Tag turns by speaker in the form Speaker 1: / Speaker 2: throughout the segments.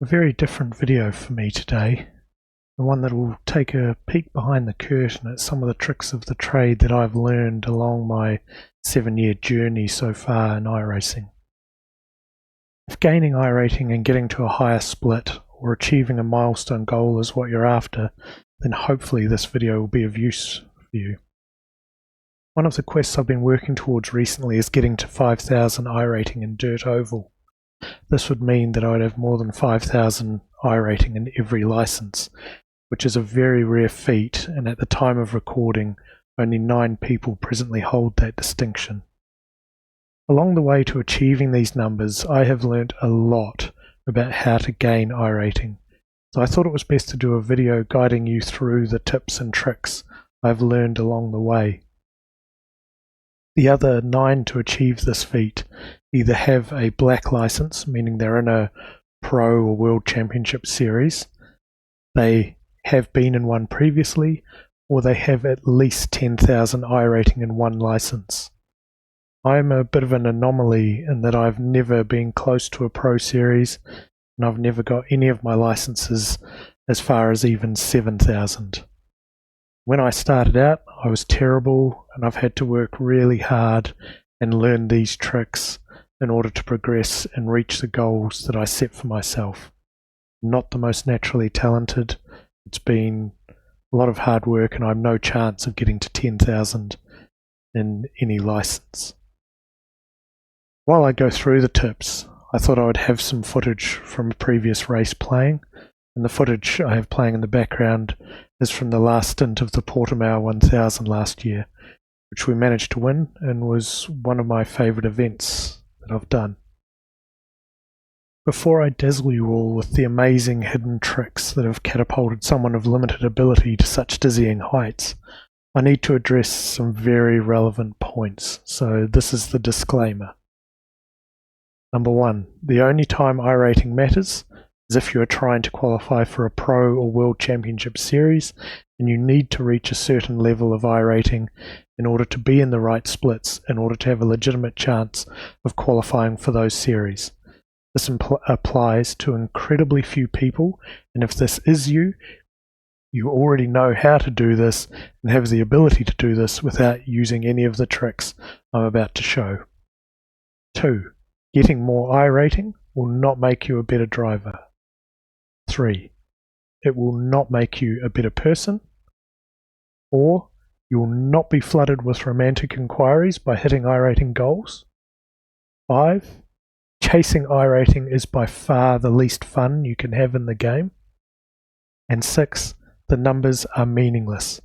Speaker 1: A very different video for me today, and one that will take a peek behind the curtain at some of the tricks of the trade that I've learned along my 7-year journey so far in iRacing. If gaining iRating and getting to a higher split or achieving a milestone goal is what you're after, then hopefully this video will be of use for you. One of the quests I've been working towards recently is getting to 5,000 iRating in Dirt Oval. This would mean that I would have more than 5,000 iRating in every license, which is a very rare feat, and at the time of recording, only 9 people presently hold that distinction. Along the way to achieving these numbers, I have learnt a lot about how to gain iRating, so I thought it was best to do a video guiding you through the tips and tricks I've learned along the way. The other 9 to achieve this feat either have a black license, meaning they're in a Pro or World Championship series, they have been in one previously, or they have at least 10,000 iRating in one license. I'm a bit of an anomaly in that I've never been close to a Pro series, and I've never got any of my licenses as far as even 7,000. When I started out, I was terrible, and I've had to work really hard and learn these tricks in order to progress and reach the goals that I set for myself. I'm not the most naturally talented. It's been a lot of hard work, and I have no chance of getting to 10,000 in any license. While I go through the tips, I thought I would have some footage from a previous race playing, and the footage I have playing in the background is from the last stint of the Portimao 1000 last year, which we managed to win and was one of my favourite events that I've done. Before I dazzle you all with the amazing hidden tricks that have catapulted someone of limited ability to such dizzying heights, I need to address some very relevant points, so this is the disclaimer. Number 1, the only time iRating matters is if you are trying to qualify for a Pro or World Championship series and you need to reach a certain level of iRating in order to be in the right splits in order to have a legitimate chance of qualifying for those series. This applies to incredibly few people, and if this is you, you already know how to do this and have the ability to do this without using any of the tricks I'm about to show. 2. Getting more iRating will not make you a better driver. 3. It will not make you a better person. 4. You will not be flooded with romantic inquiries by hitting iRating goals. 5. Chasing iRating is by far the least fun you can have in the game. And 6. The numbers are meaningless.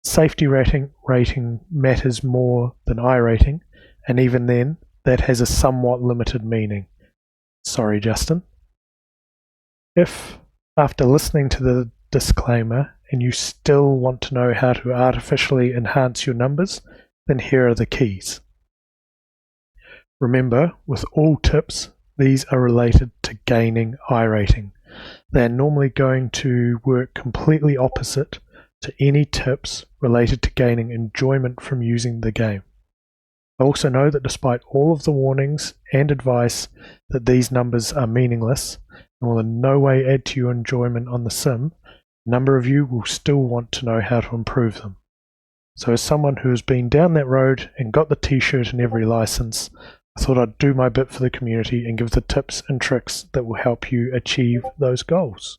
Speaker 1: Safety rating matters more than iRating, and even then, that has a somewhat limited meaning. Sorry, Justin. If, after listening to the disclaimer, and you still want to know how to artificially enhance your numbers, then here are the keys. Remember, with all tips, these are related to gaining iRating. They are normally going to work completely opposite to any tips related to gaining enjoyment from using the game. I also know that despite all of the warnings and advice that these numbers are meaningless and will in no way add to your enjoyment on the sim, a number of you will still want to know how to improve them. So as someone who has been down that road and got the t-shirt in every license, I thought I'd do my bit for the community and give the tips and tricks that will help you achieve those goals.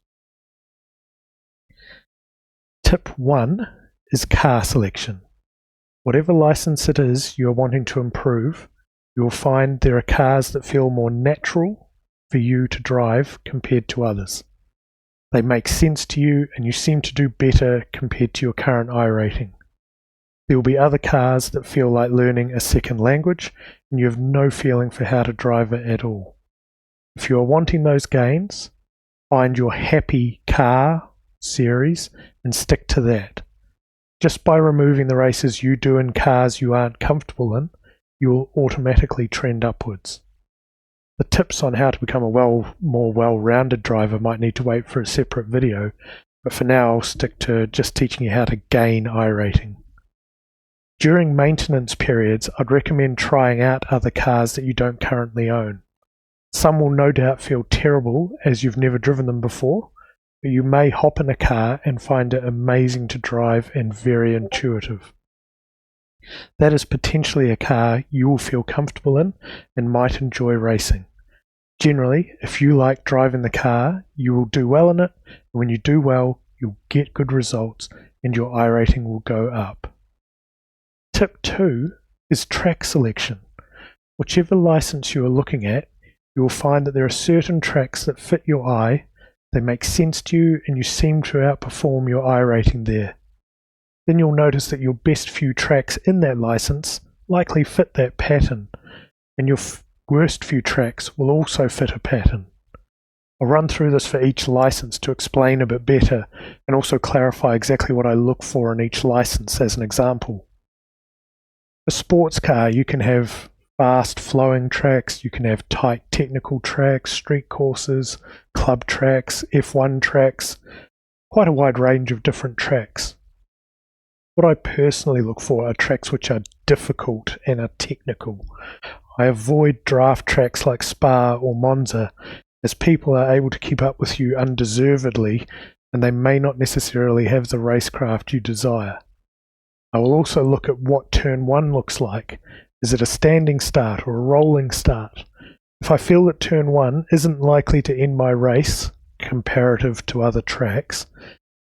Speaker 1: Tip 1 is car selection. Whatever license it is you are wanting to improve, you will find there are cars that feel more natural for you to drive compared to others. They make sense to you and you seem to do better compared to your current iRating. There will be other cars that feel like learning a second language and you have no feeling for how to drive it at all. If you are wanting those gains, find your happy car series and stick to that. Just by removing the races you do in cars you aren't comfortable in, you will automatically trend upwards. The tips on how to become a more well-rounded driver might need to wait for a separate video, but for now I'll stick to just teaching you how to gain iRating. During maintenance periods, I'd recommend trying out other cars that you don't currently own. Some will no doubt feel terrible as you've never driven them before, but you may hop in a car and find it amazing to drive and very intuitive. That is potentially a car you will feel comfortable in and might enjoy racing. Generally, if you like driving the car, you will do well in it, and when you do well, you'll get good results and your iRating will go up. Tip 2 is track selection. Whichever license you are looking at, you will find that there are certain tracks that fit your eye, they make sense to you, and you seem to outperform your iRating there. Then you'll notice that your best few tracks in that license likely fit that pattern, and your worst few tracks will also fit a pattern. I'll run through this for each license to explain a bit better and also clarify exactly what I look for in each license as an example. A sports car, you can have fast flowing tracks, you can have tight technical tracks, street courses, club tracks, F1 tracks, quite a wide range of different tracks. What I personally look for are tracks which are difficult and are technical. I avoid draft tracks like Spa or Monza, as people are able to keep up with you undeservedly and they may not necessarily have the racecraft you desire. I will also look at what turn 1 looks like. Is it a standing start or a rolling start? If I feel that turn 1 isn't likely to end my race comparative to other tracks,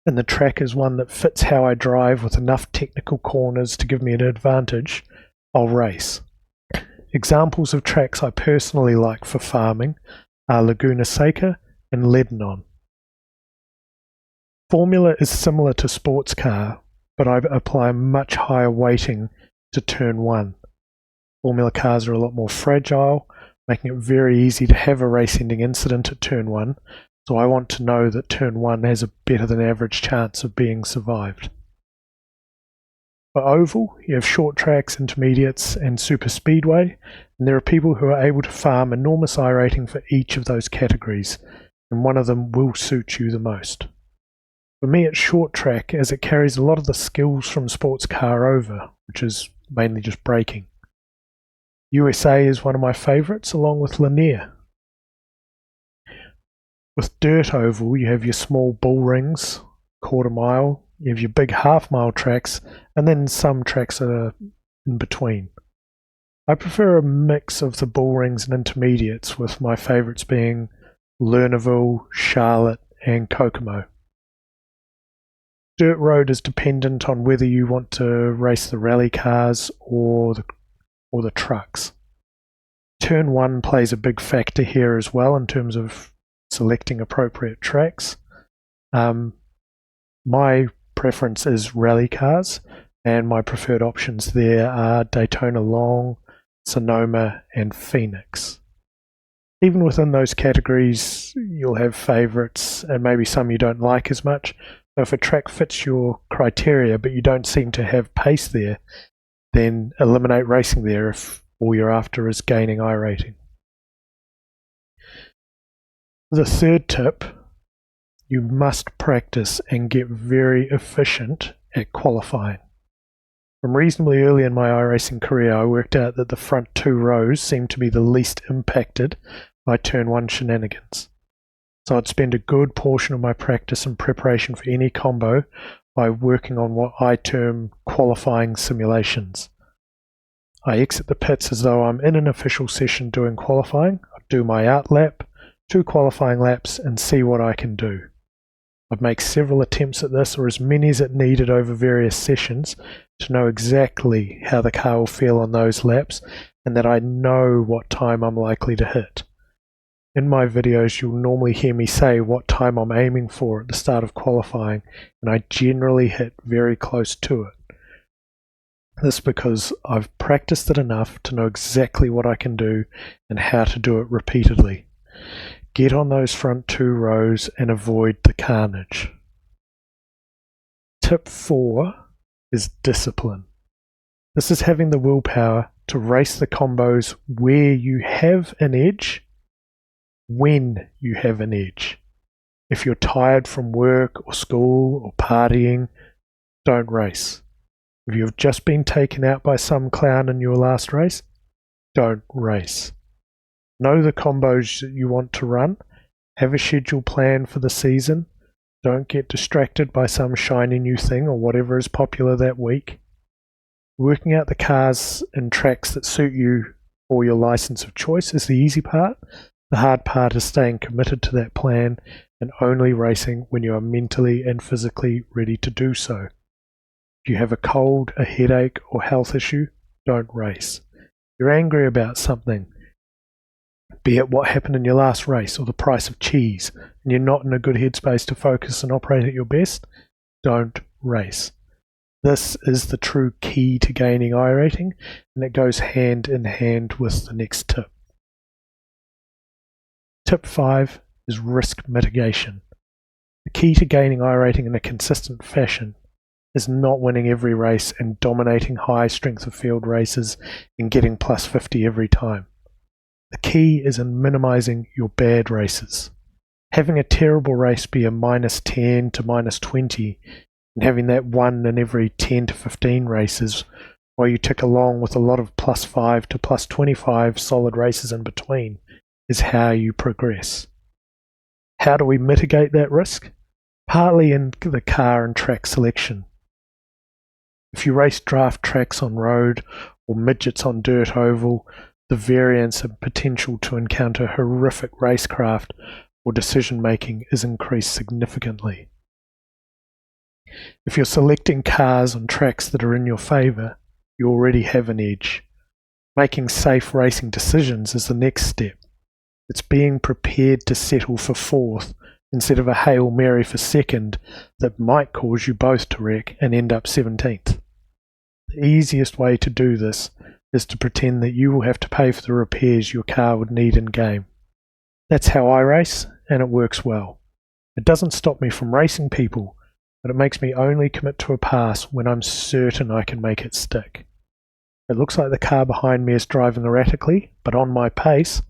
Speaker 1: and the track is one that fits how I drive with enough technical corners to give me an advantage, I'll race. Examples of tracks I personally like for farming are Laguna Seca and Lebanon. Formula is similar to sports car, but I apply a much higher weighting to turn 1. Formula cars are a lot more fragile, making it very easy to have a race-ending incident at turn 1, so I want to know that turn 1 has a better than average chance of being survived. For oval, you have short tracks, intermediates, and super speedway, and there are people who are able to farm enormous iRating for each of those categories, and one of them will suit you the most. For me, it's short track as it carries a lot of the skills from sports car over, which is mainly just braking. USA is one of my favourites, along with Lanier. With dirt oval, you have your small bull rings, quarter mile, you have your big half-mile tracks, and then some tracks that are in between. I prefer a mix of the bull rings and intermediates, with my favourites being Lernerville, Charlotte, and Kokomo. Dirt road is dependent on whether you want to race the rally cars or the trucks. Turn 1 plays a big factor here as well in terms of selecting appropriate tracks. My preference is rally cars, and my preferred options there are Daytona Long, Sonoma, and Phoenix. Even within those categories, you'll have favourites and maybe some you don't like as much. So if a track fits your criteria but you don't seem to have pace there, then eliminate racing there if all you're after is gaining iRating. The third tip, you must practice and get very efficient at qualifying. From reasonably early in my iRacing career, I worked out that the front 2 rows seemed to be the least impacted by turn 1 shenanigans. So I'd spend a good portion of my practice and preparation for any combo by working on what I term qualifying simulations. I exit the pits as though I'm in an official session doing qualifying. I do my out lap, 2 qualifying laps, and see what I can do. I'd make several attempts at this, or as many as it needed over various sessions, to know exactly how the car will feel on those laps, and that I know what time I'm likely to hit. In my videos, you'll normally hear me say what time I'm aiming for at the start of qualifying, and I generally hit very close to it. This because I've practiced it enough to know exactly what I can do and how to do it repeatedly. Get on those front 2 rows and avoid the carnage. Tip 4 is discipline. This is having the willpower to race the combos where you have an edge, when you have an edge. If you're tired from work or school or partying, don't race. If you've just been taken out by some clown in your last race, don't race. Know the combos that you want to run. Have a schedule plan for the season. Don't get distracted by some shiny new thing or whatever is popular that week. Working out the cars and tracks that suit you or your license of choice is the easy part. The hard part is staying committed to that plan and only racing when you are mentally and physically ready to do so. If you have a cold, a headache, or health issue, don't race. You're angry about something, be it what happened in your last race or the price of cheese, and you're not in a good headspace to focus and operate at your best, don't race. This is the true key to gaining iRating, and it goes hand in hand with the next tip. Tip 5 is risk mitigation. The key to gaining iRating in a consistent fashion is not winning every race and dominating high strength of field races and getting plus 50 every time. The key is in minimizing your bad races. Having a terrible race be a minus 10 to minus 20 and having that one in every 10 to 15 races while you tick along with a lot of plus 5 to plus 25 solid races in between is how you progress. How do we mitigate that risk? Partly in the car and track selection. If you race draft tracks on road or midgets on dirt oval, the variance and potential to encounter horrific racecraft or decision making is increased significantly. If you're selecting cars on tracks that are in your favour, you already have an edge. Making safe racing decisions is the next step. It's being prepared to settle for fourth instead of a Hail Mary for second that might cause you both to wreck and end up 17th. The easiest way to do this is to pretend that you will have to pay for the repairs your car would need in-game. That's how I race, and it works well. It doesn't stop me from racing people, but it makes me only commit to a pass when I'm certain I can make it stick. It looks like the car behind me is driving erratically, but on my pace,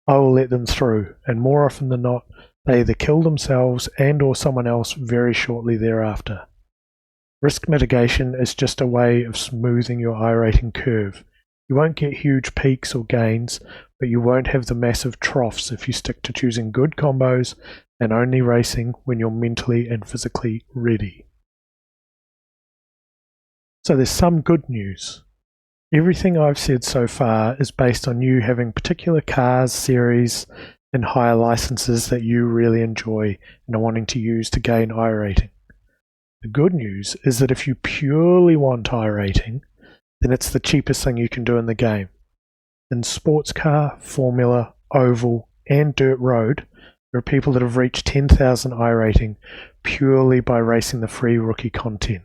Speaker 1: I will let them through, and more often than not, they either kill themselves and or someone else very shortly thereafter. Risk mitigation is just a way of smoothing your iRating curve. You won't get huge peaks or gains, but you won't have the massive troughs if you stick to choosing good combos and only racing when you're mentally and physically ready. So there's some good news. Everything I've said so far is based on you having particular cars, series, and higher licenses that you really enjoy and are wanting to use to gain iRating. The good news is that if you purely want iRating, then it's the cheapest thing you can do in the game. In sports car, formula, oval, and dirt road, there are people that have reached 10,000 iRating purely by racing the free rookie content.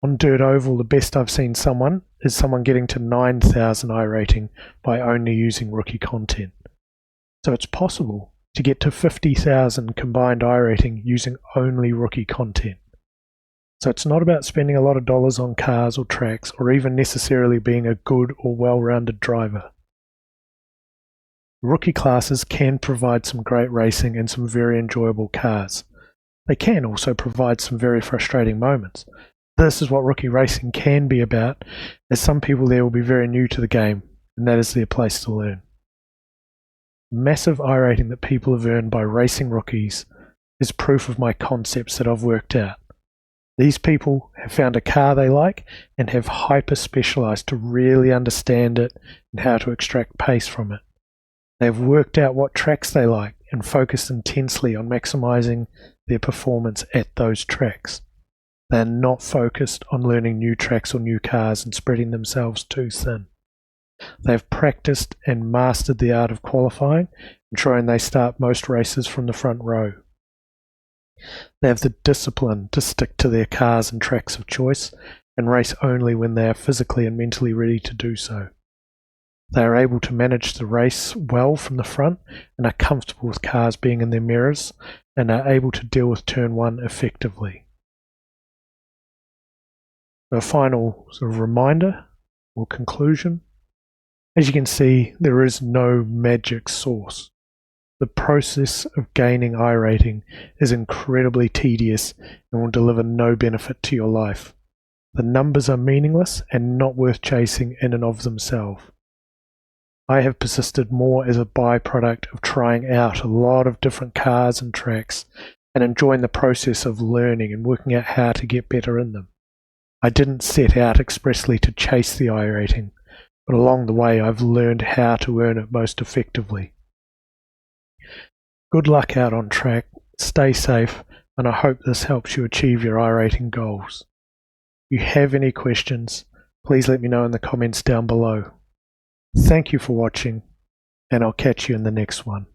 Speaker 1: On dirt oval, the best I've seen is someone getting to 9,000 iRating by only using rookie content. So it's possible to get to 50,000 combined iRating using only rookie content. So it's not about spending a lot of dollars on cars or tracks or even necessarily being a good or well-rounded driver. Rookie classes can provide some great racing and some very enjoyable cars. They can also provide some very frustrating moments. This is what rookie racing can be about, as some people there will be very new to the game, and that is their place to learn. Massive iRating that people have earned by racing rookies is proof of my concepts that I've worked out. These people have found a car they like and have hyper-specialized to really understand it and how to extract pace from it. They have worked out what tracks they like and focused intensely on maximizing their performance at those tracks. They are not focused on learning new tracks or new cars and spreading themselves too thin. They have practiced and mastered the art of qualifying, ensuring they start most races from the front row. They have the discipline to stick to their cars and tracks of choice and race only when they are physically and mentally ready to do so. They are able to manage the race well from the front and are comfortable with cars being in their mirrors and are able to deal with turn one effectively. A final sort of reminder or conclusion. As you can see, there is no magic sauce. The process of gaining iRating is incredibly tedious and will deliver no benefit to your life. The numbers are meaningless and not worth chasing in and of themselves. I have persisted more as a byproduct of trying out a lot of different cars and tracks and enjoying the process of learning and working out how to get better in them. I didn't set out expressly to chase the iRating, but along the way I've learned how to earn it most effectively. Good luck out on track, stay safe, and I hope this helps you achieve your iRating goals. If you have any questions, please let me know in the comments down below. Thank you for watching, and I'll catch you in the next one.